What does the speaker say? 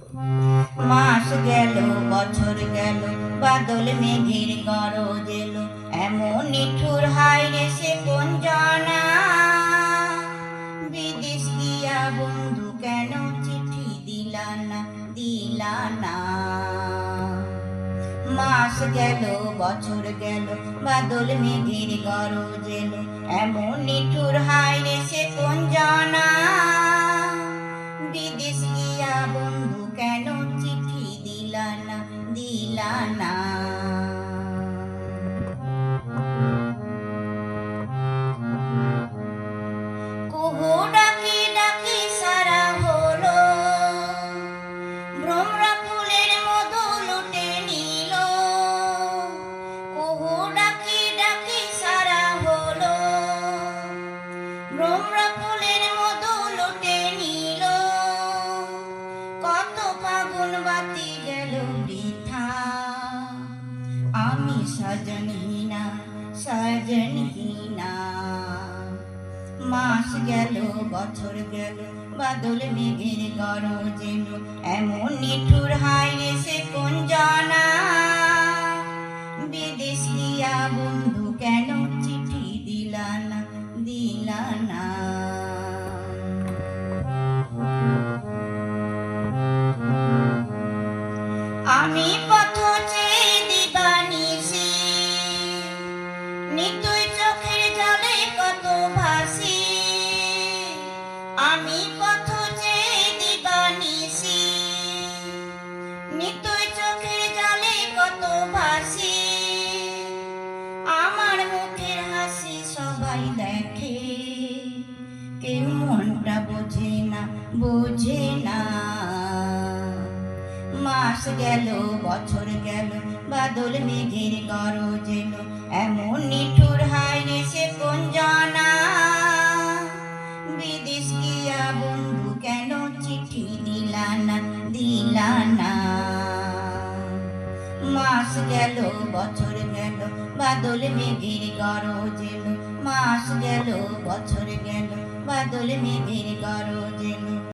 মাস গেল বছর গেল বাদল মেঘের গরজ এলো, এমন নিঠুর হায়রে সে কোন জানা। বিদেশ গিয়া বন্ধু কেন চিঠি দিলা না, দিলা না। মাস গেল বছর গেল বাদল মেঘের গরজ এলো, এমন নিঠুর হায়রে সে কোন জানা। বিদেশ গিয়া বন্ধু কেন চিঠি দিলা না, দিলা না। কুহু ডাকি ডাকি সারা হলো, ভ্রমরা ফুলের মধু লুটে নিল। কুহু ডাকি ডাকি সারা হলো, ভ্রমরা ফুলের মধু লুটে নিল। কত ফাগুন বাতি গেল বৃথা, আমি সজনহীনা সজনহীনা। মাস গেল বছর গেল বাদল মেঘের গরজ এলো, এমন নিঠুর হায়রে সে কোন জানা। বিদেশ গিয়া বন্ধু কেন চিঠি দিলা না, দিলা না। আমি পথ চেয়ে দিবানিশি, নিতুই চোখের জলে কত ভাসি। আমি পথ চেয়ে দিবানিশি, নিতুই চোখের জলে কত ভাসি। আমার মুখের হাসি সবাই দেখে, কেউ মনটা বোঝে না, বোঝে না। মাস গেল বছর গেল বাদল মেঘের গরজ এলো, এমন নিঠুর হায়রে সে কোন জানা। বিদেশ গিয়া বন্ধু কেন চিঠি দিলা না, দিলা না। মাস গেল বছর গেল বাদল মেঘের গরজ এলো, মাস গেল বছর গেল বাদল মেঘের গরজ এলো।